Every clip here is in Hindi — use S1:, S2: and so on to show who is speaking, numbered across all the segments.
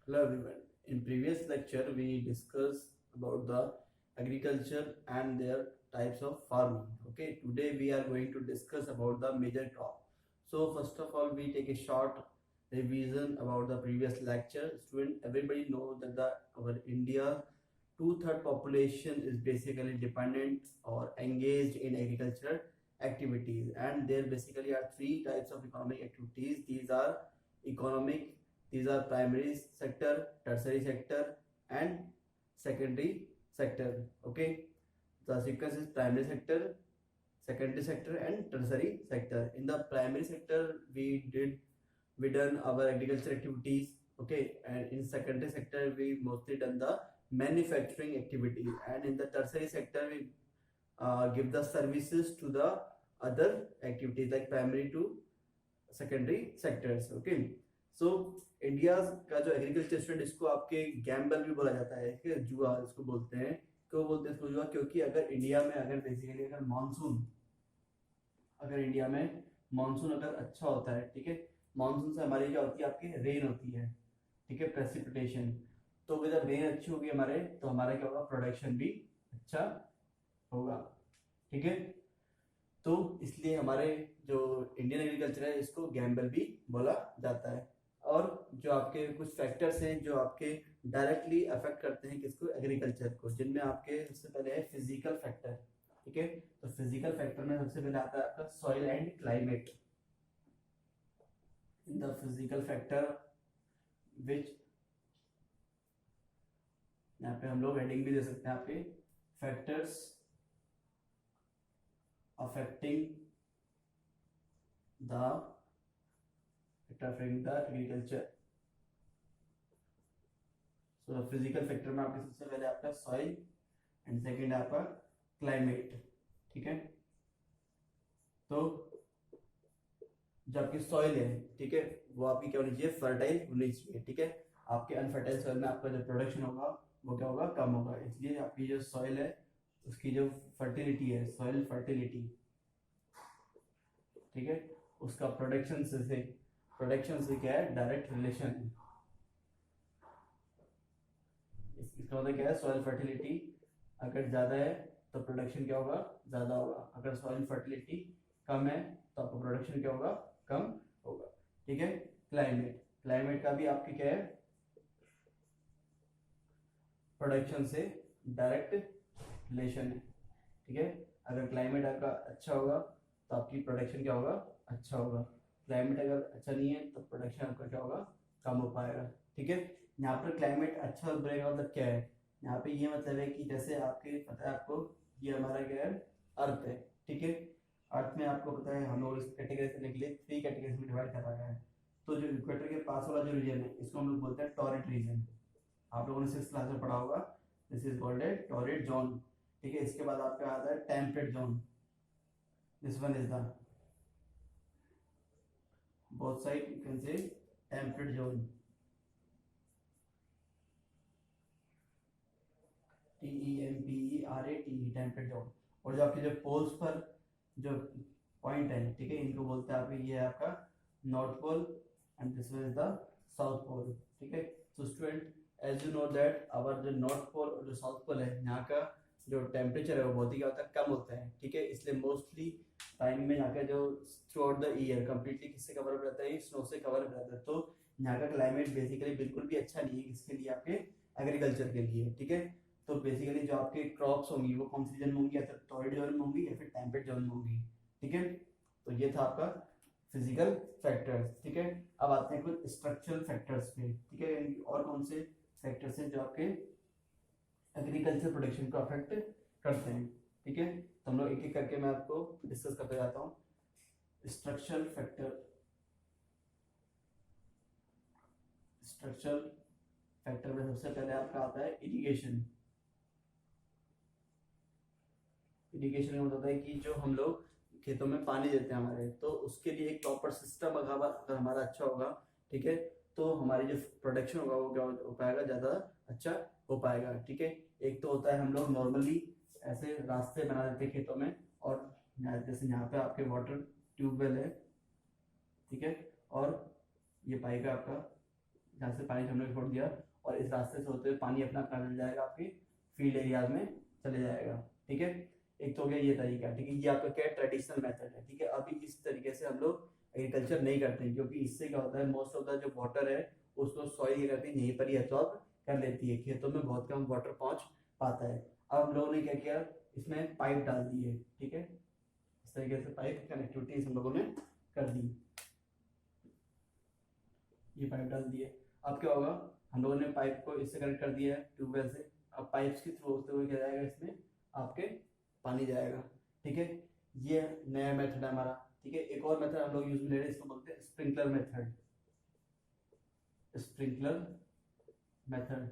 S1: Hello everyone. In previous lecture we discussed about the agriculture and their types of farming. Okay, today we are going to discuss about the major crop. So first of all we take a short revision about the previous lecture. Student, everybody know that our India two-third population is basically dependent or engaged in agricultural activities, and there basically are three types of economic activities. Economic these are primary sector, tertiary sector, and secondary sector. Okay, the sequence is primary sector, secondary sector, and tertiary sector. In the primary sector, we done our agriculture activities. Okay, and in secondary sector, we mostly done the manufacturing activities, and in the tertiary sector, we give the services to the other activities like primary to secondary sectors. Okay, so India का जो एग्रीकल्चर स्टूडेंट, इसको आपके गैम्बल भी बोला जाता है, ठीक है, जुआ इसको बोलते हैं। क्यों बोलते हैं इसको जुआ? क्योंकि अगर इंडिया में अगर इंडिया में मानसून अगर अच्छा होता है, ठीक है, मानसून से हमारी क्या होती है, आपकी रेन होती है, ठीक है, प्रेसिपिटेशन। तो अगर रेन अच्छी होगी हमारे, तो हमारा क्या होगा, प्रोडक्शन भी अच्छा होगा, ठीक है। तो इसलिए हमारे जो इंडियन एग्रीकल्चर है इसको गैम्बल भी बोला जाता है। और जो आपके कुछ फैक्टर्स हैं जो आपके डायरेक्टली अफेक्ट करते हैं किसको, एग्रीकल्चर को, जिनमें आपके सबसे पहले है फिजिकल फैक्टर, ठीक है। तो फिजिकल फैक्टर में सबसे पहले आता है आपका soil and climate. In the physical factor which, यहाँ पे हम लोग हेडिंग भी दे सकते हैं आपके, factors affecting the agriculture. So physical factor में आपके सबसे पहले आपका सॉइल एंड सेकंड आपका क्लाइमेट, ठीक है। तो जो आपकी सॉइल है, ठीक है, वो आपकी क्या होनी चाहिए, फर्टाइल होनी चाहिए, ठीक है। आपके अनफर्टाइल सॉइल में आपका जो प्रोडक्शन होगा वो क्या होगा, कम होगा। इसलिए आपकी जो सॉइल है उसकी जो फर्टिलिटी है, सॉइल फर्टिलिटी, ठीक है, उसका प्रोडक्शन से क्या है, डायरेक्ट रिलेशन है। इसका मतलब क्या है, सॉइल फर्टिलिटी अगर ज्यादा है तो प्रोडक्शन क्या होगा, ज्यादा होगा। अगर सॉइल फर्टिलिटी कम है तो आपका प्रोडक्शन क्या होगा, कम होगा, ठीक है। क्लाइमेट का भी आपके क्या है, प्रोडक्शन से डायरेक्ट रिलेशन है, ठीक है। अगर क्लाइमेट आपका अच्छा होगा तो आपकी प्रोडक्शन क्या होगा, अच्छा होगा। क्लाइमेट अगर अच्छा नहीं है तो प्रोडक्शन आपका क्या होगा, कम हो पाएगा, ठीक है। यहाँ पर क्लाइमेट अच्छा रहेगा मतलब क्या है, यहाँ पे ये मतलब है कि जैसे आपके पता है आपको, ये हमारा क्या है, अर्थ है, ठीक है। अर्थ में आपको पता है हम लोग इस कैटेगरी करने के लिए 3 कैटेगरीज में डिवाइड कर रखा है। तो जो इक्वेटर के पास वाला जो रीजन है इसको हम लोग बोलते हैं टॉरिड रीजन। आप लोगों ने 6th क्लास में पढ़ा होगा, this is called a torrid zone, ठीक है। इसके बाद आपका आता है temperate zone, this one is the both side you can say temperate zone, TEMPERATE, temperate zone. और जो आपके जो पोल्स पर जो पॉइंट है, ठीक है, इनको बोलते हैं आपके, ये है आपका north pole and this one is the south pole, ठीक है। So student, as you know that our जो नॉर्थ पोल और जो साउथ पोल है, यहाँ का जो टेम्परेचर है वो बहुत ही क्या होता है, कम होता है, ठीक है। इसलिए मोस्टली टाइम में यहाँ का जो through out the year completely किससे कवर अप रहता है, स्नो से कवर अप रहता है। तो यहाँ का क्लाइमेट बेसिकली बिल्कुल भी अच्छा नहीं है किसके लिए, आपके एग्रीकल्चर के लिए, ठीक है। तो बेसिकली जो आपके क्रॉप्स होंगी वो कौन सी रीजन में होंगी, या तो टॉरिड जोन में होंगी या फिर टेम्परेट जोन में होंगी, ठीक है। तो ये था आपका फिजिकल फैक्टर्स, ठीक है। अब आते हैं कुछ स्ट्रक्चरल फैक्टर्स पे, ठीक है। और कौन से फैक्टर्स हैं जो आपके एग्रीकल्चर प्रोडक्शन को अफेक्ट करते हैं, ठीक है। तो हम लोग एक एक करके मैं आपको डिस्कस करते जाता हूँ। स्ट्रक्चरल फैक्टर में सबसे पहले आपका आता है इरिगेशन। इरिगेशन का मतलब होता है कि जो हम लोग खेतों में पानी देते हैं हमारे, तो उसके लिए एक प्रॉपर सिस्टम अगर हमारा अच्छा होगा, ठीक है, तो हमारी जो प्रोडक्शन होगा वो क्या हो पाएगा, ज़्यादा अच्छा हो पाएगा, ठीक है। एक तो होता है हम लोग नॉर्मली ऐसे रास्ते बना देते हैं खेतों में, और जैसे यहाँ पे आपके वाटर ट्यूबवेल है, ठीक है, और ये पाइप है आपका, जहाँ से पानी हमने छोड़ दिया, और इस रास्ते से होते हुए पानी अपना अपना चल जाएगा, आपके फील्ड एरियाज में चले जाएगा। ठीक है, एक तो हो गया ये तरीका। ठीक है, ये आपका क्या ट्रेडिशनल मेथड है। ठीक है, अभी इस तरीके से हम लोग एग्रीकल्चर नहीं करते हैं, क्योंकि इससे क्या होता है, मोस्ट ऑफ द जो वाटर है उसको सॉइल ये करती है यहीं पर ही एब्जॉर्ब कर लेती है, खेतों में बहुत कम वाटर पहुंच पाता है। अब हम लोगों ने क्या किया, इसमें पाइप डाल दी है। ठीक है, इस तरीके से पाइप कनेक्टिविटी हम लोगों ने कर दी, ये पाइप डाल दी है। अब क्या होगा, हम लोगों ने पाइप को इससे कनेक्ट कर दिया है ट्यूबवेल से। अब पाइप्स के थ्रू होते हुए क्या जाएगा, इसमें आपके पानी जाएगा। ठीक है, ये नया मेथड है हमारा। ठीक है, एक और मेथड हम लोग यूज में ले रहे हैं, इसको बोलते हैं स्प्रिंकलर मेथड। स्प्रिंकलर मेथड,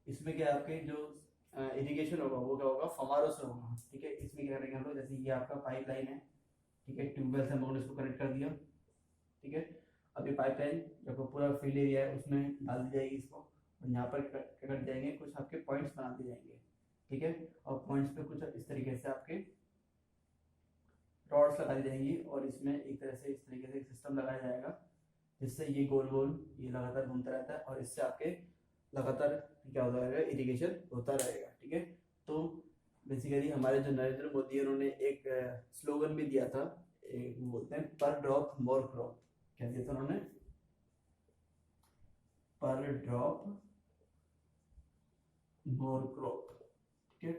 S1: इसमें क्या आपके जो इरिगेशन होगा वो क्या होगा, फवारों से होगा। ठीक है, इसमें क्या करेंगे हम लोग, जैसे ये आपका पाइप लाइन है। ठीक है, ट्यूबवेल से हम लोगों ने इसको कनेक्ट कर दिया। ठीक है, अब ये पाइप लाइन जो पूरा फील्ड एरिया है उसमें डाल दी जाएगी इसको, और यहाँ पर क्या कर जाएंगे, कुछ आपके पॉइंट्स बना दिए जाएंगे। ठीक है, और पॉइंट्स पे कुछ इस तरीके से आपके रॉड्स लगा दी जाएंगी, और इसमें एक तरह से इस तरीके से एक सिस्टम लगाया जाएगा, जिससे ये गोल गोल ये लगातार घूमता रहता है, और इससे आपके लगातार क्या होता रहेगा, इरिगेशन होता रहेगा। ठीक है, तो बेसिकली हमारे जो नरेंद्र मोदी है उन्होंने एक स्लोगन भी दिया था, एक बोलते हैं पर ड्रॉप मोर क्रॉप। क्या दिया था उन्होंने, पर ड्रॉप मोर क्रॉप। ठीक है,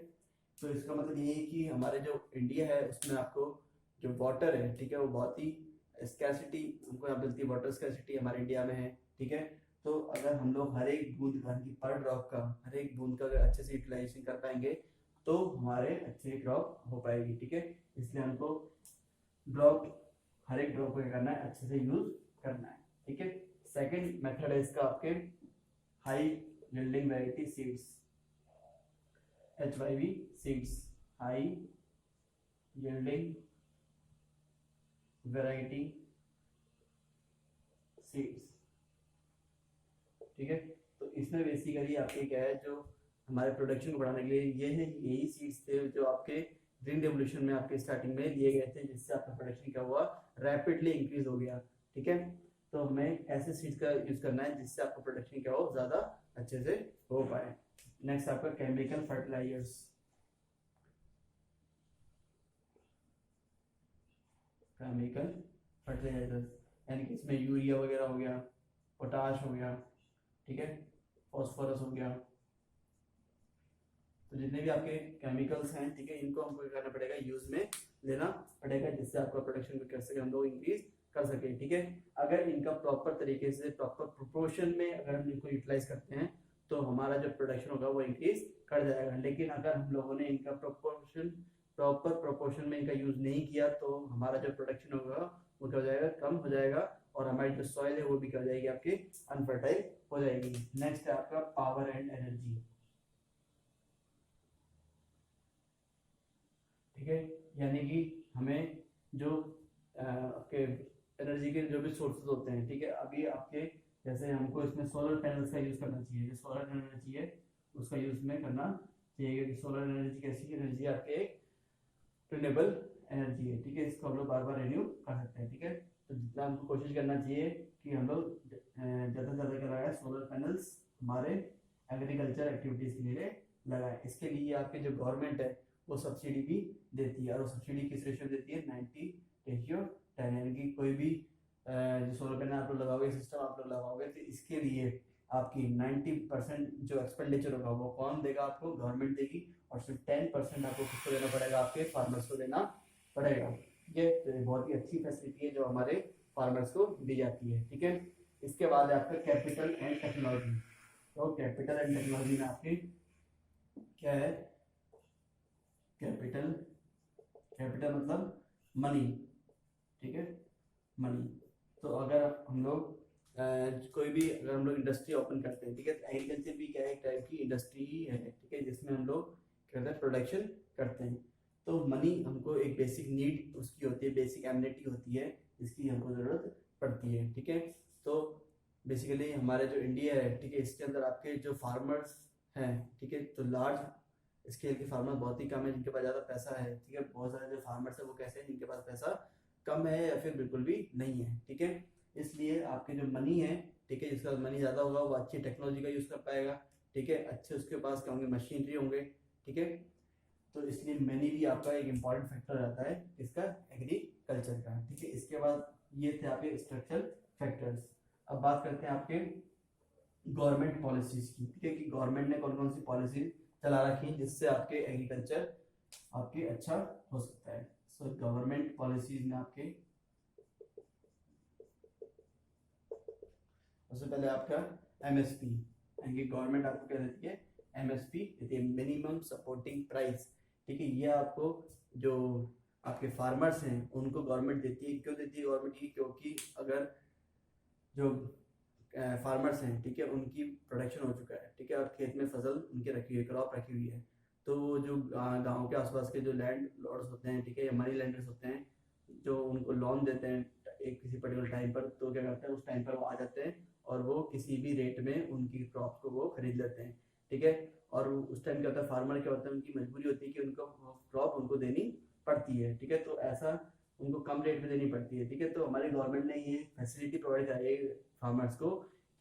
S1: तो इसका मतलब ये है कि हमारे जो इंडिया है उसमें आपको जो वाटर है, ठीक है, वो बहुत ही स्कैसिटी हमको यहाँ मिलती है, वाटर स्कैसिटी हमारे इंडिया में है। ठीक है, तो अगर हम लोग हर एक बूंद की पर ड्रॉप का, हर एक बूंद का अगर अच्छे से यूटिलाइजेशन कर पाएंगे तो हमारे अच्छे क्रॉप हो पाएगी। ठीक है, इसलिए हमको ड्रॉप, हर एक ड्रॉप को क्या करना है, अच्छे से यूज करना है। ठीक है, सेकंड मेथड है इसका आपके high yielding variety seeds, HYV seeds, high yielding variety seeds. ठीक है, तो इसमें बेसिकली आपके क्या है, जो हमारे प्रोडक्शन को बढ़ाने के लिए ये है, यही सीड्स थे जो आपके ग्रीन रेवोल्यूशन में आपके स्टार्टिंग में दिए गए थे, जिससे आपका प्रोडक्शन क्या हुआ, रैपिडली इंक्रीज हो गया। ठीक है, तो हमें ऐसे सीड्स का यूज करना है जिससे आपका प्रोडक्शन क्या हो, ज्यादा अच्छे से हो पाए। नेक्स्ट आपका केमिकल फर्टिलाइजर्स, केमिकल फर्टिलाइजर्स यानी कि इसमें यूरिया वगैरह हो गया, पोटाश हो गया, ठीक है, फॉस्फोरस हो गया। तो जितने भी आपके केमिकल्स हैं, ठीक है, इनको हमको क्या करना पड़ेगा, यूज में लेना पड़ेगा, जिससे आपका प्रोडक्शन को कैसे हम लोग इंक्रीज कर सके। ठीक है, अगर इनका प्रॉपर तरीके से, प्रॉपर प्रोपोर्शन में अगर हम इनको यूटिलाइज करते हैं तो हमारा जो प्रोडक्शन होगा वो इंक्रीज कर जाएगा। लेकिन अगर हम लोगों ने इनका प्रॉपर प्रोपोर्शन में इनका यूज नहीं किया तो हमारा जो प्रोडक्शन होगा वो क्या हो जाएगा, कम हो जाएगा, और हमारी जो सॉइल है वो भी क्या हो जाएगी, आपकी अनफर्टाइल हो जाएगी। नेक्स्ट है आपका पावर एंड एनर्जी। ठीक है, यानी कि हमें जो आपके एनर्जी के जो भी सोर्सेज होते हैं, ठीक है, अभी आपके जैसे हमको इसमें सोलर पैनल्स का यूज करना चाहिए, जो सोलर एनर्जी है उसका यूज में करना चाहिए, कि सोलर एनर्जी कैसी एनर्जी आपके एक रिन्यूएबल एनर्जी है। ठीक है, इसको हम लोग बार बार रिन्यू कर सकते हैं। ठीक है, तो जितना हमको कोशिश करना चाहिए कि हम लोग ज़्यादा से ज़्यादा क्या लगाए, सोलर पैनल्स हमारे एग्रीकल्चर एक्टिविटीज़ के लिए लगाए। इसके लिए आपके जो गवर्नमेंट है वो सब्सिडी भी देती है, और वो सब्सिडी किस रेशियो देती है, 90:10, यानी कि कोई भी जो सोलर पैनल आप लोग लगाओगे, सिस्टम आप लोग लगाओगे, तो इसके लिए आपकी 90% जो एक्सपेंडिचर होगा वो कौन देगा, आपको गवर्नमेंट देगी, और सिर्फ 10% आपको किसको देना पड़ेगा, आपके फार्मर्स को देना पड़ेगा। ठीक है, तो ये बहुत ही अच्छी फैसिलिटी है जो हमारे फार्मर्स को दी जाती है। ठीक है, इसके बाद आपका कैपिटल एंड टेक्नोलॉजी। तो कैपिटल एंड टेक्नोलॉजी में आपकी क्या है, कैपिटल, कैपिटल मतलब मनी। ठीक है, मनी। तो अगर हम लोग कोई भी, अगर हम लोग इंडस्ट्री ओपन करते हैं, ठीक है, एग्रीकल्चर भी क्या है, एक टाइप की इंडस्ट्री ही है। ठीक है, जिसमें हम लोग क्या करते हैं, प्रोडक्शन करते हैं। तो मनी हमको एक बेसिक नीड उसकी होती है, बेसिक एमिनिटी होती है, जिसकी हमको ज़रूरत पड़ती है। ठीक है, तो बेसिकली हमारे जो इंडिया है, ठीक है, इसके अंदर आपके जो फार्मर्स हैं, ठीक है, तो लार्ज स्केल के फार्मर बहुत ही कम है जिनके पास ज़्यादा पैसा है। ठीक है, बहुत सारे जो फार्मर्स है वो कैसे हैं, जिनके पास पैसा कम है या फिर बिल्कुल भी नहीं है। ठीक है, इसलिए आपके जो मनी है, ठीक है। जिसका मनी ज़्यादा होगा वो अच्छी टेक्नोलॉजी का यूज़ कर पाएगा, ठीक है। अच्छे उसके पास क्या होंगे, मशीनरी होंगे, ठीक है। तो इसलिए मनी भी आपका एक इम्पॉर्टेंट फैक्टर रहता है इसका, एग्रीकल्चर का, ठीक है। इसके बाद ये थे आपके स्ट्रक्चरल फैक्टर्स। अब बात करते हैं आपके गवर्नमेंट पॉलिसीज की, ठीक है, कि गवर्नमेंट ने कौन कौन सी पॉलिसी चला रखी है जिससे आपके एग्रीकल्चर आपके अच्छा हो सकता है। सो गवर्नमेंट पॉलिसीज में आपके सबसे पहले आपका एमएसपी, यानी गवर्नमेंट आपको क्या देती है, एमएसपी देती है, मिनिमम सपोर्टिंग प्राइस, ठीक है। ये आपको जो आपके फार्मर्स हैं उनको गवर्नमेंट देती है। क्यों देती है गवर्नमेंट? क्योंकि अगर जो फार्मर्स हैं, ठीक है, उनकी प्रोडक्शन हो चुका है, ठीक है, और खेत में फसल उनकी रखी हुई है, क्रॉप रखी हुई है, तो वो जो गाँव के आसपास के जो लैंड लॉर्ड्स होते हैं, ठीक है, या मनी लैंडर्स होते हैं, जो उनको लोन देते हैं एक किसी पर्टिकुलर टाइम पर, तो क्या करते हैं उस टाइम पर वो आ जाते हैं और वो किसी भी रेट में उनकी क्रॉप को वो खरीद लेते हैं, ठीक है। और उस टाइम क्या होता है, फार्मर क्या होता है, उनकी मजबूरी होती है कि उनको क्रॉप उनको देनी पड़ती है, ठीक है। तो ऐसा उनको कम रेट में देनी पड़ती है, ठीक है। तो हमारी गवर्नमेंट ने ये फैसिलिटी प्रोवाइड कराई है फार्मर्स को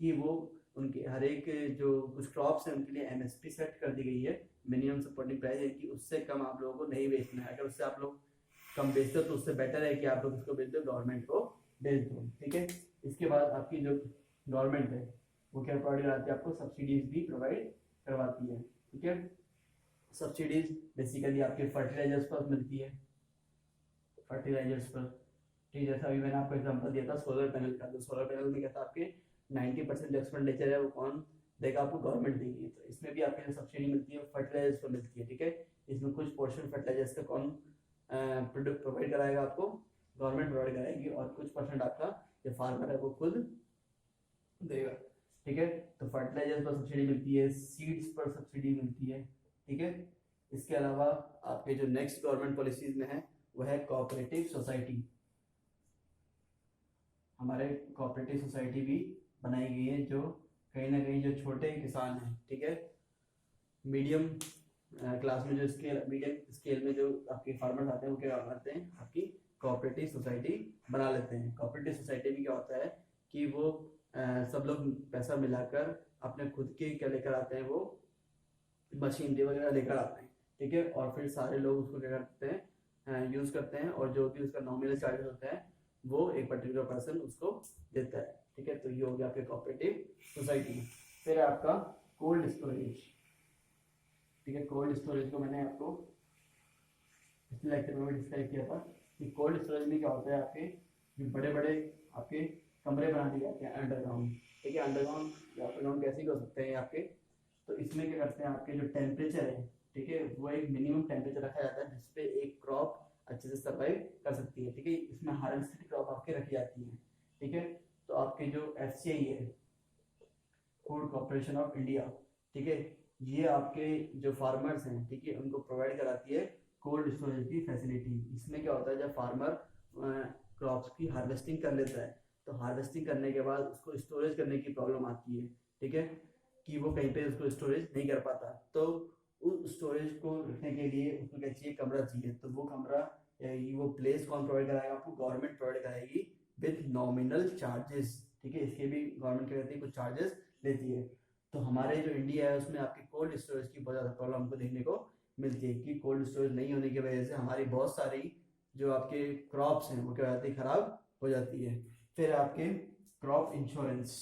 S1: कि वो उनके हर एक जो कुछ क्रॉप्स हैं उनके लिए एमएसपी सेट कर दी गई है, मिनिमम सपोर्टिंग प्राइस है, कि उससे कम आप लोगों को नहीं बेचना है। अगर उससे आप लोग कम बेचते हो तो उससे बेटर है कि आप लोग इसको बेच दो, गवर्नमेंट को बेच दो, ठीक है। इसके बाद आपकी जो गवर्नमेंट है वो क्या प्रोवाइड कराती है, आपको सब्सिडीज भी प्रोवाइड करवाती है, ठीक है। सब्सिडीज बेसिकली आपके फर्टिलाइजर्स पर मिलती है, फर्टिलाइजर्स पर, ठीक है। जैसा अभी मैंने आपको एग्जांपल दिया था सोलर पैनल का, तो सोलर पैनल में क्या था, आपके 90% जो एक्सपेंडिचर है वो कौन देगा, आपको गवर्नमेंट देगी। तो इसमें भी आपके जो सब्सिडी मिलती है फर्टिलाइजर्स पर मिलती है, ठीक है। इसमें कुछ पोर्शन फर्टिलाइजर्स का कौन प्रोडक्ट प्रोवाइड कराएगा, आपको गवर्नमेंट प्रोवाइड कराएगी, और कुछ परसेंट आपका जो फार्मर है वो खुद देगा, ठीक है। तो फर्टिलाइजर्स पर सब्सिडी मिलती है, सीड्स पर सब्सिडी मिलती है, ठीक है। इसके अलावा आपके जो नेक्स्ट गवर्नमेंट पॉलिसीज में है वो है कोऑपरेटिव सोसाइटी। हमारे कोऑपरेटिव सोसाइटी भी बनाई गई है, जो कहीं ना कहीं जो छोटे किसान हैं, ठीक है, मीडियम क्लास में जो स्केल, मीडियम स्केल में जो आपके फार्मर्स आते हैं वो क्या करते हैं, आपकी कोऑपरेटिव सोसाइटी बना लेते हैं। कोऑपरेटिव सोसाइटी में क्या होता है कि वो सब लोग पैसा मिलाकर अपने खुद के क्या लेकर आते हैं, वो मशीनरी वगैरह लेकर आते हैं, ठीक है। और फिर सारे लोग उसको क्या करते हैं, यूज़ करते हैं, और जो भी उसका नॉमिनल चार्जेस होता है वो एक पर्टिकुलर पर्सन उसको देता है, ठीक है। तो ये हो गया आपके कोऑपरेटिव सोसाइटी। फिर है आपका कोल्ड स्टोरेज, ठीक है। कोल्ड स्टोरेज को मैंने आपको पिछले लेक्चर में डिस्क्राइब किया था कि कोल्ड स्टोरेज में क्या होता है, आपके जो बड़े बड़े आपके कमरे बना दिए जाते हैं अंडरग्राउंड, ठीक है। अंडरग्राउंड या अंडरग्राउंड कैसे हो सकते हैं आपके, तो इसमें क्या करते हैं, आपके जो टेम्परेचर है, ठीक है, वो एक मिनिमम टेम्परेचर रखा जाता है जिसपे एक क्रॉप अच्छे से सर्वाइव कर सकती है, ठीक है। इसमें हार्वेस्टेड क्रॉप आपके रखी जाती है, ठीक है। तो आपके जो एफसीआई है, फूड कॉर्पोरेशन ऑफ इंडिया, ठीक है, ये आपके जो फार्मर्स हैं, ठीक है, उनको प्रोवाइड कराती है कोल्ड स्टोरेज की फैसिलिटी। इसमें क्या होता है, जब फार्मर क्रॉप्स की हार्वेस्टिंग कर लेता है तो हार्वेस्टिंग करने के बाद उसको स्टोरेज करने की प्रॉब्लम आती है, ठीक है, कि वो कहीं पे उसको स्टोरेज नहीं कर पाता। तो उस स्टोरेज को रखने के लिए उसको क्या चाहिए, कमरा चाहिए। तो वो कमरा वो प्लेस कौन प्रोवाइड कराएगा, आपको गवर्नमेंट प्रोवाइड कराएगी विद नॉमिनल चार्जेस, ठीक है। इसके भी गवर्नमेंट क्या करती है, कुछ चार्जेस लेती है। तो हमारे जो इंडिया है उसमें आपकी कोल्ड स्टोरेज की बहुत ज़्यादा प्रॉब्लम हमको देखने को मिलती है, कि कोल्ड स्टोरेज नहीं होने की वजह से हमारी बहुत सारी जो आपके क्रॉप्स हैं वो क्या हो जाती है, खराब हो जाती है। फिर आपके क्रॉप इंश्योरेंस,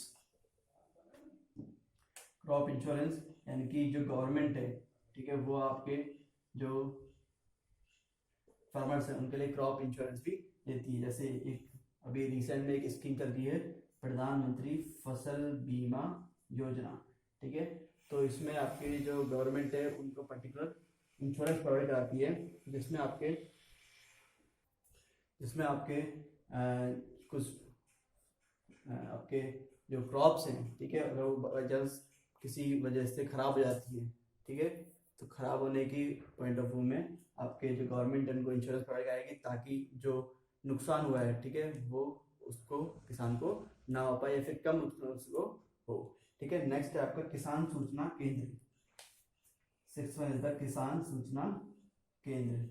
S1: क्रॉप इंश्योरेंस यानी कि जो गवर्नमेंट है, ठीक है, वो आपके जो फार्मर्स हैं उनके लिए क्रॉप इंश्योरेंस भी देती है। जैसे एक अभी रिसेंट में एक स्कीम चल रही है, प्रधानमंत्री फसल बीमा योजना, ठीक है। तो इसमें आपके जो गवर्नमेंट है उनको पर्टिकुलर इंश्योरेंस प्रोवाइड कराती है, जिसमें आपके कुछ आपके जो क्रॉप्स हैं, ठीक है, अगर वो जस्ट किसी वजह से खराब हो जाती है, ठीक है, तो खराब होने की पॉइंट ऑफ व्यू में आपके जो गवर्नमेंट है उनको इंश्योरेंस प्रोवाइड कराएगी, ताकि जो नुकसान हुआ है, ठीक है, वो उसको किसान को ना हो पाए या फिर कम नुकसान उसको हो, ठीक है। नेक्स्ट है आपका किसान सूचना केंद्र, 6 वन इज द किसान सूचना केंद्र।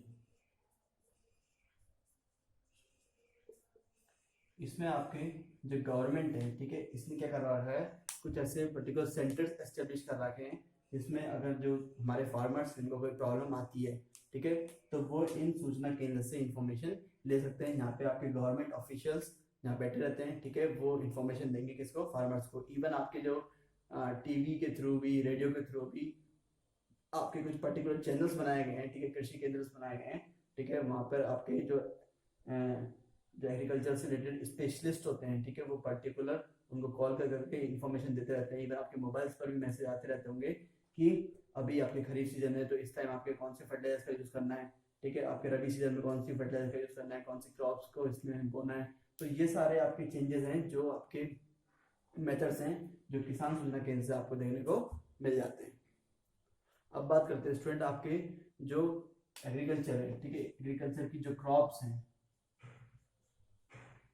S1: इसमें आपके जो गवर्नमेंट है, ठीक है, इसने क्या कर रखा है, कुछ ऐसे पर्टिकुलर सेंटर्स एस्टेब्लिश कर रखे हैं जिसमें अगर जो हमारे फार्मर्स इनको कोई प्रॉब्लम आती है, ठीक है, तो वो इन सूचना केंद्र से इंफॉर्मेशन ले सकते हैं। यहाँ पे आपके गवर्नमेंट ऑफिशियल्स यहाँ बैठे रहते हैं, ठीक है, वो इन्फॉर्मेशन देंगे किसको, फार्मर्स को। इवन आपके जो टीवी के थ्रू भी, रेडियो के थ्रू भी आपके कुछ पर्टिकुलर चैनल्स बनाए गए हैं, ठीक है, कृषि केंद्र बनाए गए हैं, ठीक है, वहाँ पर आपके जो एग्रीकल्चर से रिलेटेड स्पेशलिस्ट होते हैं, ठीक है, वो पर्टिकुलर उनको कॉल कर करके इन्फॉर्मेशन देते रहते हैं। इवन आपके मोबाइल्स पर भी मैसेज आते रहते होंगे कि अभी आपके खरीफ सीजन है तो इस टाइम आपके कौन से फर्टिलाइजर का यूज़ करना है, ठीक है, आपके रबी सीजन में कौन सी फर्टिलाइजर का यूज़ करना है, कौन सी क्रॉप्स को इसमें बोना है। तो ये सारे आपके चेंजेस हैं जो आपके मेथड्स हैं जो किसान सूचना केंद्र से आपको देखने को मिल जाते हैं। अब बात करते हैं स्टूडेंट आपके जो एग्रीकल्चर है, ठीक है, एग्रीकल्चर की जो क्रॉप्स हैं,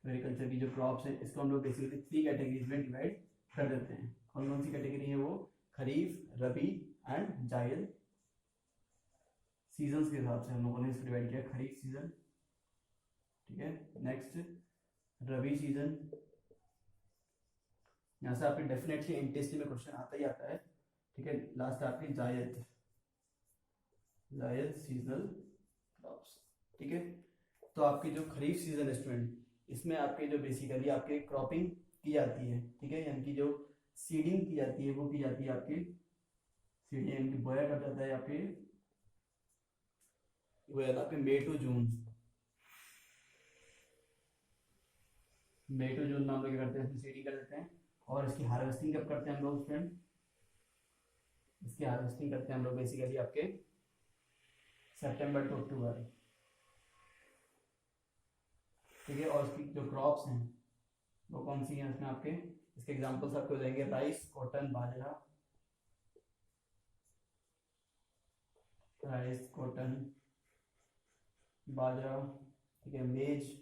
S1: एग्रीकल्चर की जो क्रॉप्स हैं इसको हम लोग बेसिकली 3 कैटेगरीज में डिवाइड कर देते हैं। कौन कौन सी कैटेगरी है वो, खरीफ, रबी एंड जायद। सीजन्स के हिसाब से हम लोगों ने इसको डिवाइड किया, खरीफ सीजन, ठीक है, नेक्स्ट रबी सीजन। यहाँ से आपके डेफिनेटली एमटीएससी में क्वेश्चन आता ही आता है, ठीक है, लास्ट आपकी जायद, जायद सीजनल क्रॉप्स, ठीक है। तो आपकी जो खरीफ सीजन है स्टूडेंट, इसमें आपके जो बेसिकली आपके क्रॉपिंग की जाती है, ठीक है, यानी कि जो सीडिंग की जाती है वो की जाती है आपकी, सीडिंग यानी कि बोया कर जाता है आपके, वो आपके मई टू जून, मई टू जून में हम लोग क्या करते हैं, इसमें सीडिंग कर देते हैं। और इसकी हार्वेस्टिंग कब करते हैं हम लोग स्टूडेंट, इसकी हार्वेस्टिंग करते हैं हम लोग बेसिकली आपके सितंबर टू अक्टूबर, ठीक है। और इसकी जो क्रॉप्स हैं वो कौन सी हैं इसमें आपके, इसके एग्जांपल्स आपको देंगे, राइस, कॉटन, बाजरा, राइस, कॉटन, बाजरा, ठीक है, मेज,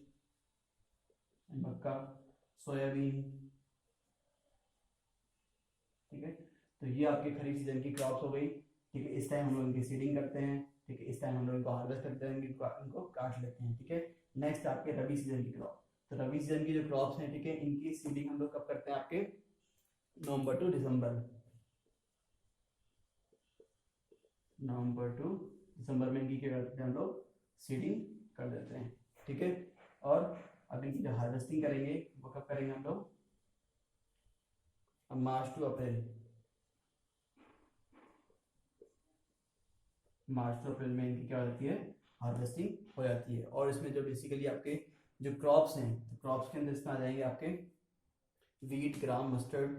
S1: मक्का, सोयाबीन, ठीक है। तो ये आपके खरीफ सीजन की क्रॉप्स हो गई, ठीक है। इस टाइम हम लोग इनकी सीडिंग करते हैं, ठीक है, इस टाइम हम लोग इनको हार्वेस्ट करते हैं, इनको काट लेते हैं, ठीक है। नेक्स्ट आपके रबी सीजन की क्रॉप, तो रबी सीजन की जो क्रॉप्स हैं, ठीक है, इनकी सीडिंग हम लोग कब करते हैं, आपके नवंबर टू दिसंबर, नवंबर टू दिसंबर में इनकी क्या करते हैं हम लोग, सीडिंग कर देते हैं, ठीक है। और अब इनकी जो हार्वेस्टिंग करेंगे वो कब करेंगे हम लोग, मार्च टू अप्रैल, मार्च टू अप्रैल में इनकी क्या होती है, हार्वेस्टिंग हो जाती है। और इसमें जो बेसिकली आपके जो क्रॉप्स हैं, तो क्रॉप्स के अंदर इसमें आ जाएंगे आपके वीट, ग्राम, मस्टर्ड,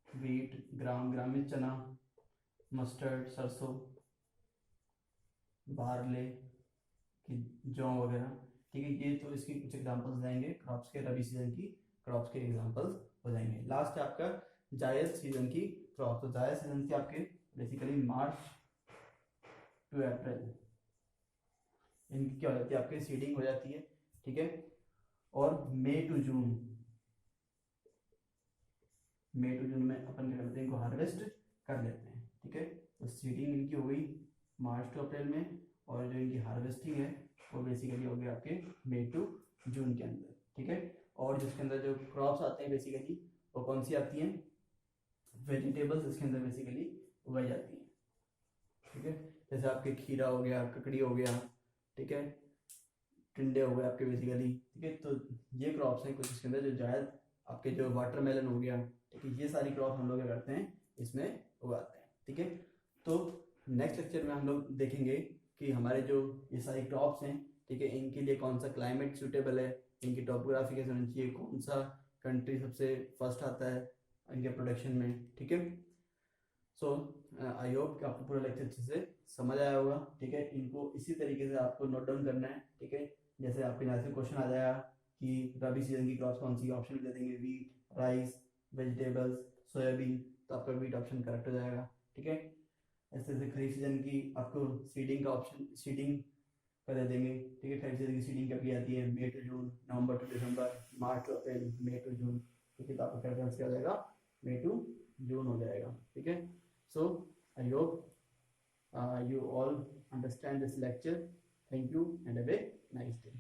S1: वीट, ग्राम में चना, मस्टर्ड सरसों, बारले की जौ वगैरह, ठीक है। ये तो इसकी कुछ एग्जांपल्स जाएंगे क्रॉप्स के, रबी सीजन की क्रॉप्स के एग्जांपल्स हो जाएंगे। लास्ट है आपका जायद सीजन की क्रॉप, तो जायद सीजन की आपके बेसिकली मार्च टू अप्रैल इनकी क्या हो जाती है, आपके सीडिंग हो जाती है, ठीक है। और मई टू जून, मई टू जून में अपन क्या करते हैं, इनको हार्वेस्ट कर लेते हैं, ठीक है। तो सीडिंग इनकी हो गई मार्च टू अप्रैल में, और जो इनकी हार्वेस्टिंग है वो बेसिकली हो गया आपके मई टू जून के अंदर, ठीक है। और जिसके अंदर जो क्रॉप्स आते हैं बेसिकली वो कौन सी आती हैं, वेजिटेबल्स इसके अंदर बेसिकली उगाई जाती हैं, ठीक है। जैसे आपके खीरा हो गया, ककड़ी हो गया, ठीक है, टिंडे हो गए आपके बेसिकली, ठीक है। तो ये क्रॉप्स हैं कुछ इसके अंदर, जो जायद आपके जो वाटरमेलन हो गया, ठीक है, ये सारी क्रॉप हम लोग क्या करते हैं इसमें उगाते हैं, ठीक है। तो नेक्स्ट लेक्चर में हम लोग देखेंगे कि हमारे जो ये सारी क्रॉप्स हैं, ठीक है, इनके लिए कौन सा क्लाइमेट सूटेबल है, इनकी टोपोग्राफी कैसे होनी चाहिए, कौन सा कंट्री सबसे फर्स्ट आता है इनके प्रोडक्शन में, ठीक है। सो आई होप कि आपको पूरा लेक्चर अच्छे से समझ आया होगा, ठीक है। इनको इसी तरीके से आपको नोट डाउन करना है, ठीक है। जैसे आपके यहाँ से क्वेश्चन आ जाएगा कि रबी सीजन की क्रॉप्स कौन सी, ऑप्शन दे देंगे वीट, राइस, वेजिटेबल्स, सोयाबीन, तो आपका वीट ऑप्शन करेक्ट हो जाएगा, ठीक है। ऐसे ऐसे खरीफ सीजन की आपको सीडिंग का ऑप्शन, सीडिंग का दे देंगे, ठीक है। खरीफ सीजन की सीडिंग कब की आती है, मई टू जून, नवंबर टू दिसंबर, मार्च टू अप्रैल, मई टू जून, ठीक है। तो आपका प्रेफरेंस क्या हो जाएगा, मई टू जून हो जाएगा, ठीक है। So I hope you all understand this lecture. Thank you and have a nice day.